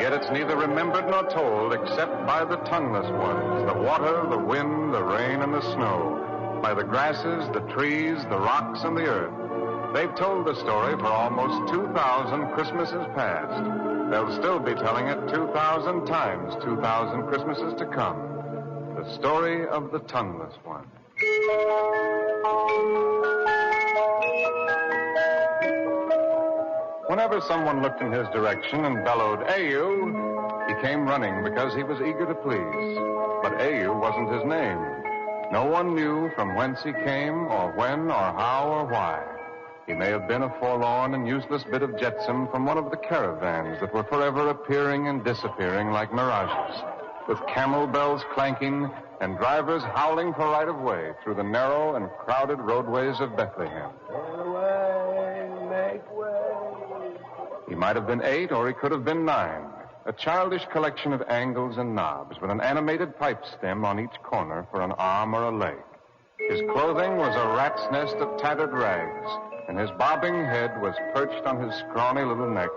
yet it's neither remembered nor told except by the tongueless ones, the water, the wind, the rain, and the snow, by the grasses, the trees, the rocks, and the earth. They've told the story for almost 2,000 Christmases past. They'll still be telling it 2,000 times, 2,000 Christmases to come. The story of the tongueless one. Whenever someone looked in his direction and bellowed, "Ayu," he came running because he was eager to please. But Ayu wasn't his name. No one knew from whence he came or when or how or why. He may have been a forlorn and useless bit of jetsam from one of the caravans that were forever appearing and disappearing like mirages, with camel bells clanking and drivers howling for right of way through the narrow and crowded roadways of Bethlehem. Make way. He might have been 8 or he could have been 9. A childish collection of angles and knobs with an animated pipe stem on each corner for an arm or a leg. His clothing was a rat's nest of tattered rags, and his bobbing head was perched on his scrawny little neck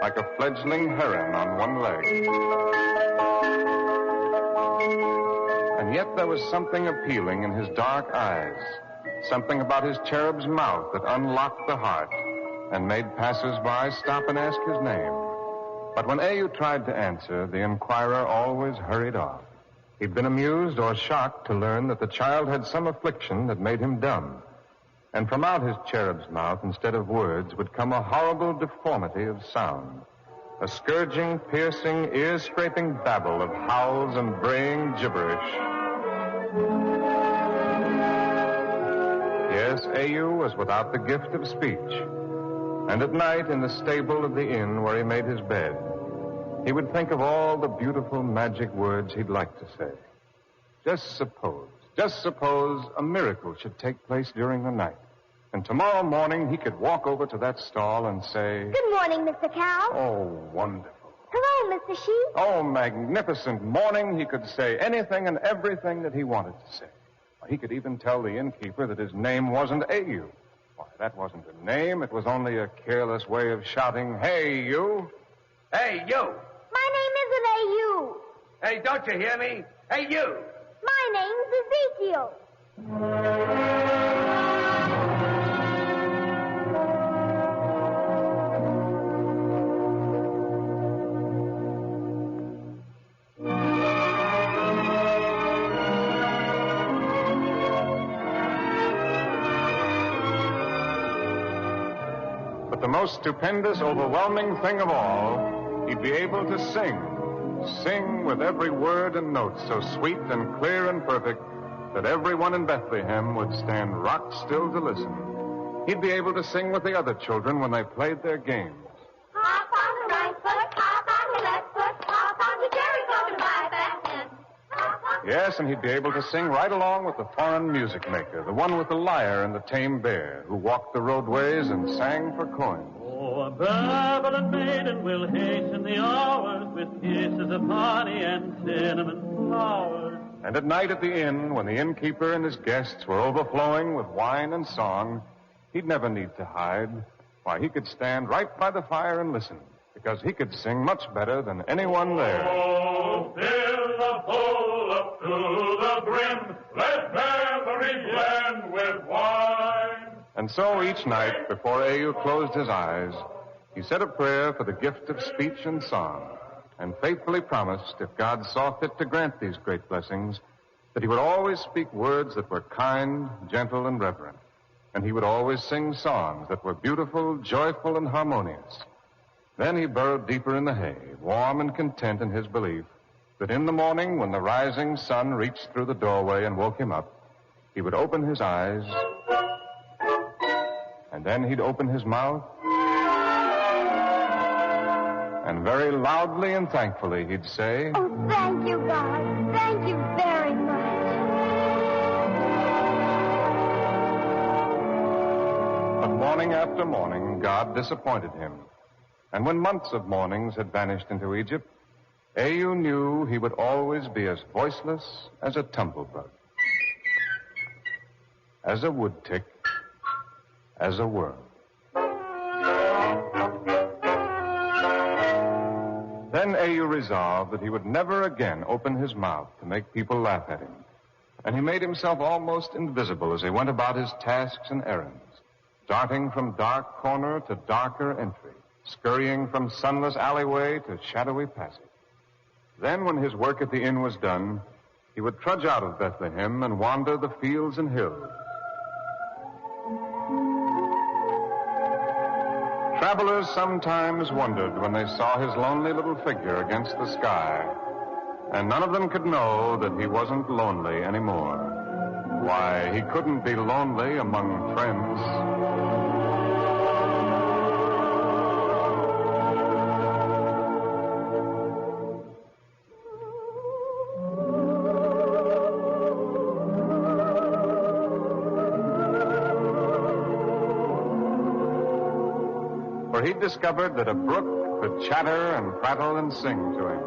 like a fledgling heron on one leg. And yet there was something appealing in his dark eyes, something about his cherub's mouth that unlocked the heart and made passers-by stop and ask his name. But when Ayu tried to answer, the inquirer always hurried off. He'd been amused or shocked to learn that the child had some affliction that made him dumb. And from out his cherub's mouth, instead of words, would come a horrible deformity of sound. A scourging, piercing, ear-scraping babble of howls and braying gibberish. Yes, Ayu was without the gift of speech. And at night, in the stable of the inn where he made his bed, he would think of all the beautiful magic words he'd like to say. Just suppose a miracle should take place during the night. And tomorrow morning he could walk over to that stall and say, "Good morning, Mr. Cow." "Oh, wonderful." "Hello, Mr. Sheep." "Oh, magnificent morning." He could say anything and everything that he wanted to say. He could even tell the innkeeper that his name wasn't Ayu. Why, that wasn't a name. It was only a careless way of shouting, "Hey, you." Hey, you. My name isn't Ayu. Hey, don't you hear me? Hey, you. My name's Ezekiel. But the most stupendous, overwhelming thing of all, he'd be able to sing. Sing with every word and note so sweet and clear and perfect that everyone in Bethlehem would stand rock still to listen. He'd be able to sing with the other children when they played their games. Hop on the right foot, hop on the left foot, hop on the cherry coke and buy back then. Yes, and he'd be able to sing right along with the foreign music maker, the one with the lyre and the tame bear, who walked the roadways and sang for coins. Oh, a babbling maiden will hasten the hours with kisses of honey and cinnamon flowers. And at night at the inn, when the innkeeper and his guests were overflowing with wine and song, he'd never need to hide. Why, he could stand right by the fire and listen, because he could sing much better than anyone there. Oh, fill the bowl up to the brim, let memory blend with wine. And so each night, before Ayu closed his eyes, he said a prayer for the gift of speech and song, and faithfully promised, if God saw fit to grant these great blessings, that he would always speak words that were kind, gentle, and reverent. And he would always sing songs that were beautiful, joyful, and harmonious. Then he burrowed deeper in the hay, warm and content in his belief that in the morning, when the rising sun reached through the doorway and woke him up, he would open his eyes, and then he'd open his mouth, and very loudly and thankfully he'd say, "Oh, thank you, God. Thank you very much." But morning after morning, God disappointed him. And when months of mornings had vanished into Egypt, Ayu knew he would always be as voiceless as a tumblebug, as a woodtick, as a worm. Then Au resolved that he would never again open his mouth to make people laugh at him. And he made himself almost invisible as he went about his tasks and errands, darting from dark corner to darker entry, scurrying from sunless alleyway to shadowy passage. Then, when his work at the inn was done, he would trudge out of Bethlehem and wander the fields and hills. Travelers sometimes wondered when they saw his lonely little figure against the sky, and none of them could know that he wasn't lonely anymore. Why, he couldn't be lonely among friends. For he discovered that a brook could chatter and prattle and sing to him.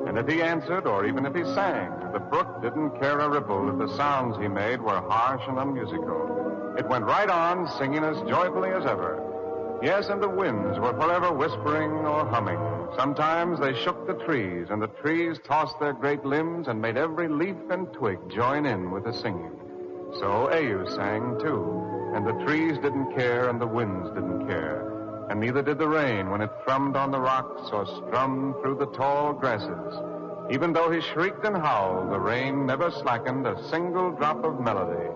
And if he answered, or even if he sang, the brook didn't care a ripple if the sounds he made were harsh and unmusical. It went right on singing as joyfully as ever. Yes, and the winds were forever whispering or humming. Sometimes they shook the trees, and the trees tossed their great limbs and made every leaf and twig join in with the singing. So Au sang, too, and the trees didn't care and the winds didn't care. And neither did the rain when it thrummed on the rocks or strummed through the tall grasses. Even though he shrieked and howled, the rain never slackened a single drop of melody.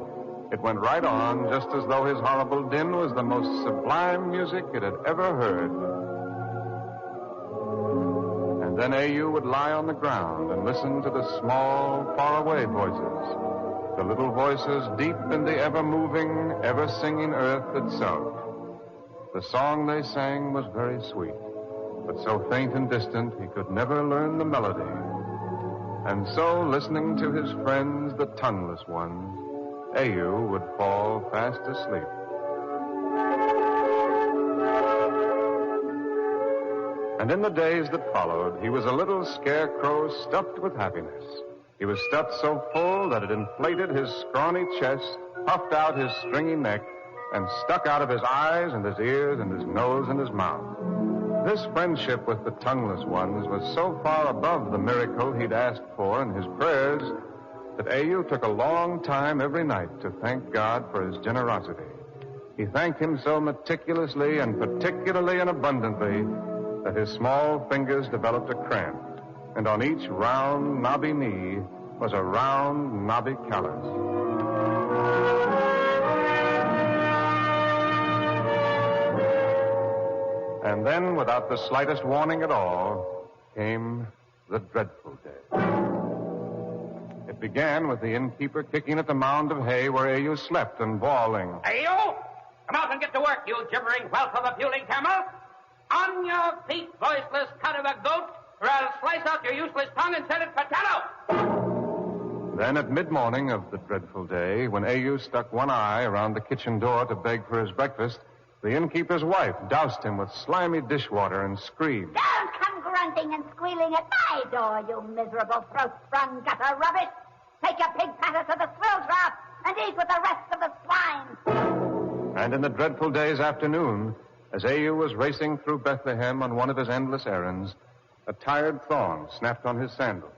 It went right on, just as though his horrible din was the most sublime music it had ever heard. And then Au would lie on the ground and listen to the small, faraway voices, the little voices deep in the ever-moving, ever-singing earth itself. The song they sang was very sweet, but so faint and distant he could never learn the melody. And so, listening to his friends, the tongueless ones, Au would fall fast asleep. And in the days that followed, he was a little scarecrow stuffed with happiness. He was stuffed so full that it inflated his scrawny chest, puffed out his stringy neck, and stuck out of his eyes and his ears and his nose and his mouth. This friendship with the tongueless ones was so far above the miracle he'd asked for in his prayers that Au took a long time every night to thank God for his generosity. He thanked him so meticulously and particularly and abundantly that his small fingers developed a cramp, and on each round, knobby knee was a round, knobby callus. And then, without the slightest warning at all, came the dreadful day. It began with the innkeeper kicking at the mound of hay where Au slept and bawling. Hey, you! Come out and get to work, you gibbering whelp of a puling camel! On your feet, voiceless cut of a goat, or I'll slice out your useless tongue and set it for tallow! Then at mid-morning of the dreadful day, when Au stuck one eye around the kitchen door to beg for his breakfast, the innkeeper's wife doused him with slimy dishwater and screamed. Don't come grunting and squealing at my door, you miserable throat-sprung gutter rubbish. Take your pig patter to the swill trough and eat with the rest of the swine. And in the dreadful day's afternoon, as Au was racing through Bethlehem on one of his endless errands, a tired thong snapped on his sandal,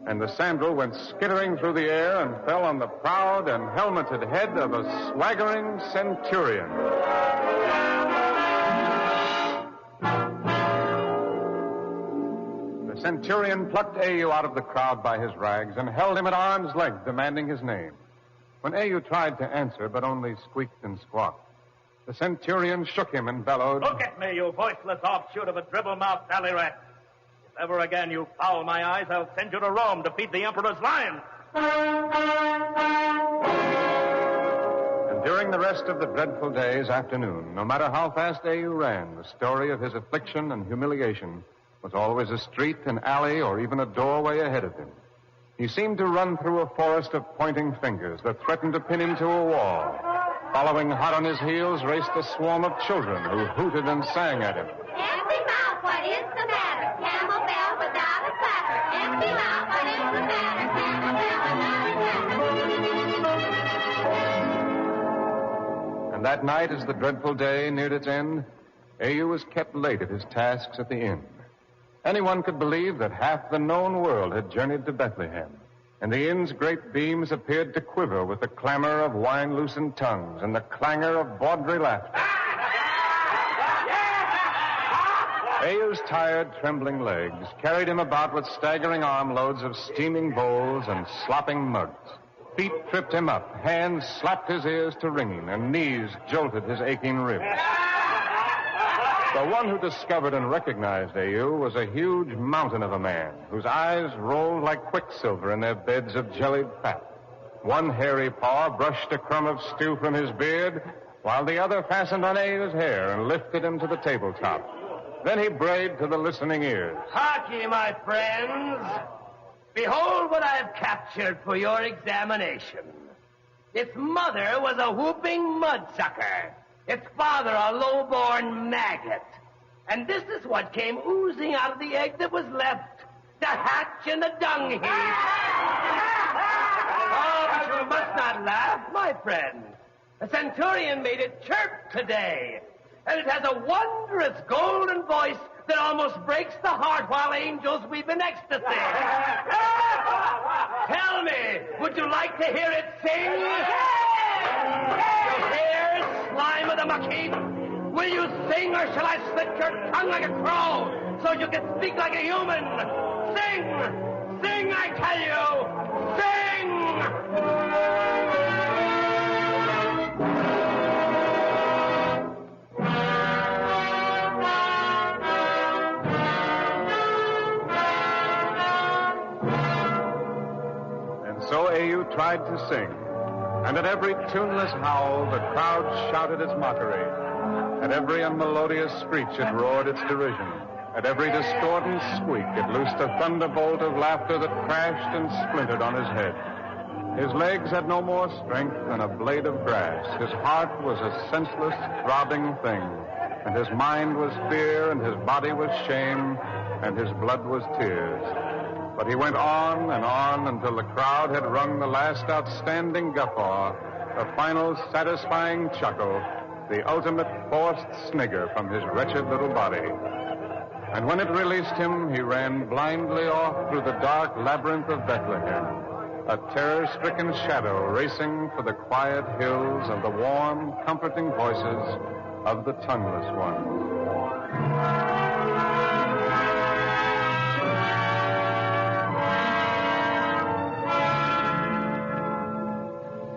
and the sandal went skittering through the air and fell on the proud and helmeted head of a swaggering centurion. The centurion plucked Au out of the crowd by his rags and held him at arm's length, demanding his name. When Au tried to answer, but only squeaked and squawked, the centurion shook him and bellowed, Look at me, you voiceless offshoot of a dribble-mouthed alley rat. If ever again you foul my eyes, I'll send you to Rome to feed the emperor's lions. And during the rest of the dreadful day's afternoon, no matter how fast Au ran, the story of his affliction and humiliation was always a street, an alley, or even a doorway ahead of him. He seemed to run through a forest of pointing fingers that threatened to pin him to a wall. Following hot on his heels raced a swarm of children who hooted and sang at him. Empty mouth, what is the matter? Camel bell without a clatter. Empty mouth, what is the matter? Camel bell without a clatter. And that night, as the dreadful day neared its end, Au was kept late at his tasks at the inn. Anyone could believe that half the known world had journeyed to Bethlehem, and the inn's great beams appeared to quiver with the clamor of wine-loosened tongues and the clangor of bawdry laughter. Ayu's tired, trembling legs carried him about with staggering armloads of steaming bowls and slopping mugs. Feet tripped him up, hands slapped his ears to ringing, and knees jolted his aching ribs. The one who discovered and recognized Ayu was a huge mountain of a man whose eyes rolled like quicksilver in their beds of jellied fat. One hairy paw brushed a crumb of stew from his beard, while the other fastened on Ayu's hair and lifted him to the tabletop. Then he brayed to the listening ears. Hark ye, my friends. Behold what I have captured for your examination. Its mother was a whooping mudsucker. Its father a low-born maggot. And this is what came oozing out of the egg that was left to hatch in the dung heap. Oh, but you must not laugh, my friend. The centurion made it chirp today. And it has a wondrous golden voice that almost breaks the heart while angels weep in ecstasy. Tell me, would you like to hear it sing? You hear, slime of the mucky? Will you sing, or shall I slit your tongue like a crow so you can speak like a human? Sing! Sing, I tell you! Sing! So Ayu tried to sing, and at every tuneless howl, the crowd shouted its mockery. At every unmelodious screech, it roared its derision. At every discordant squeak, it loosed a thunderbolt of laughter that crashed and splintered on his head. His legs had no more strength than a blade of grass. His heart was a senseless, throbbing thing, and his mind was fear, and his body was shame, and his blood was tears. But he went on and on until the crowd had wrung the last outstanding guffaw, the final satisfying chuckle, the ultimate forced snigger from his wretched little body. And when it released him, he ran blindly off through the dark labyrinth of Bethlehem, a terror-stricken shadow racing for the quiet hills and the warm, comforting voices of the tongueless ones.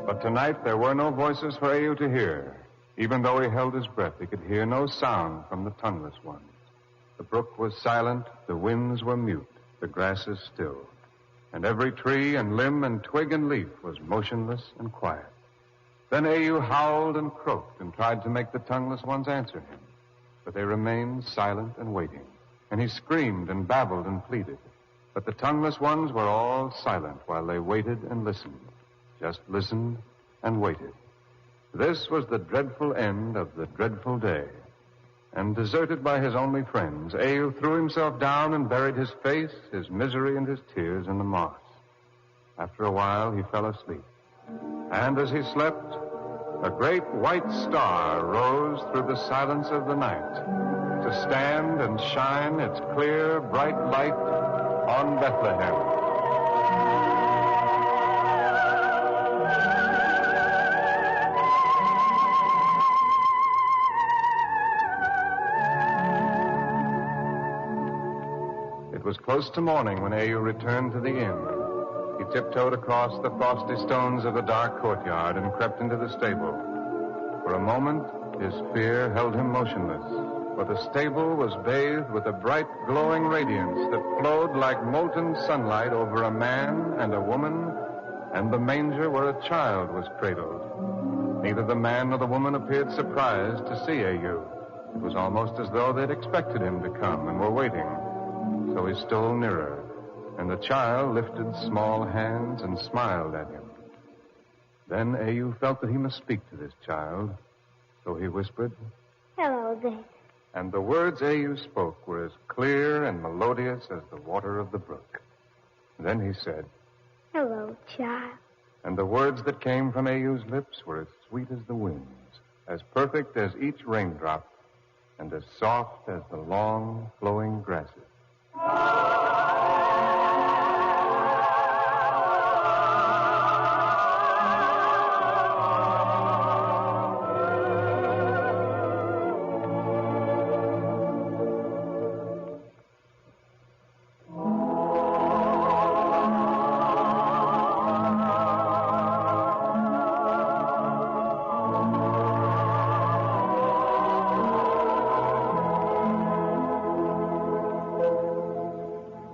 But tonight there were no voices for Ayu to hear. Even though he held his breath, he could hear no sound from the tongueless ones. The brook was silent, the winds were mute, the grasses still, and every tree and limb and twig and leaf was motionless and quiet. Then Ayu howled and croaked and tried to make the tongueless ones answer him, but they remained silent and waiting, and he screamed and babbled and pleaded. But the tongueless ones were all silent while they waited and listened. Just listened and waited. This was the dreadful end of the dreadful day. And deserted by his only friends, Ayu threw himself down and buried his face, his misery, and his tears in the moss. After a while, he fell asleep. And as he slept, a great white star rose through the silence of the night to stand and shine its clear, bright light on Bethlehem. It was close to morning when Ayu returned to the inn. He tiptoed across the frosty stones of the dark courtyard and crept into the stable. For a moment, his fear held him motionless, for the stable was bathed with a bright, glowing radiance that flowed like molten sunlight over a man and a woman, and the manger where a child was cradled. Neither the man nor the woman appeared surprised to see Ayu. It was almost as though they'd expected him to come and were waiting. So he stole nearer, and the child lifted small hands and smiled at him. Then Ayu felt that he must speak to this child, so he whispered, Hello, baby. And the words Ayu spoke were as clear and melodious as the water of the brook. Then he said, Hello, child. And the words that came from Ayu's lips were as sweet as the winds, as perfect as each raindrop, and as soft as the long, flowing grasses.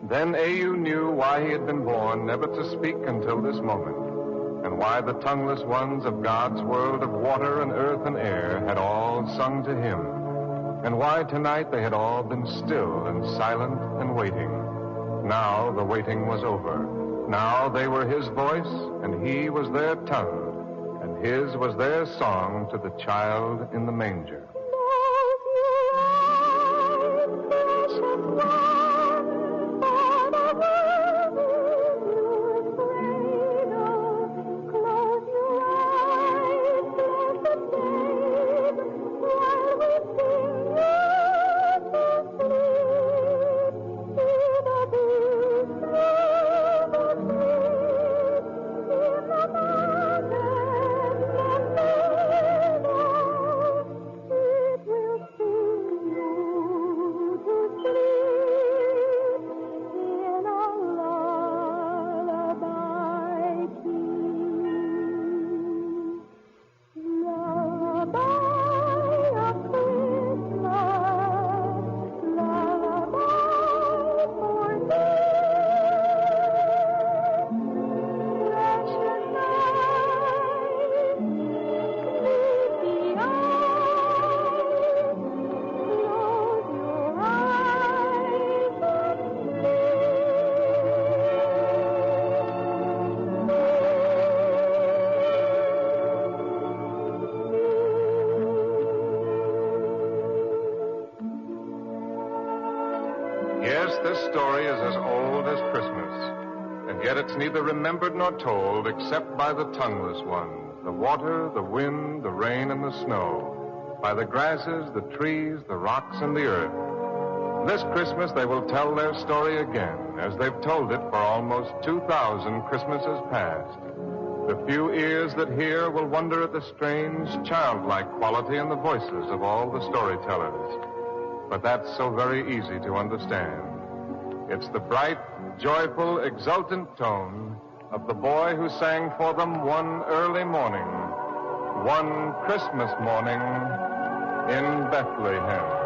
Then A.U. knew why he had been born, never to speak until this moment, and why the tongueless ones of God's world of water and earth and air had all sung to him, and why tonight they had all been still and silent and waiting. Now the waiting was over. Now they were his voice, and he was their tongue, and his was their song to the child in the manger. Yes, this story is as old as Christmas, and yet it's neither remembered nor told except by the tongueless ones, the water, the wind, the rain, and the snow, by the grasses, the trees, the rocks, and the earth. This Christmas they will tell their story again, as they've told it for almost 2,000 Christmases past. The few ears that hear will wonder at the strange, childlike quality in the voices of all the storytellers. But that's so very easy to understand. It's the bright, joyful, exultant tone of the boy who sang for them one early morning, one Christmas morning in Bethlehem.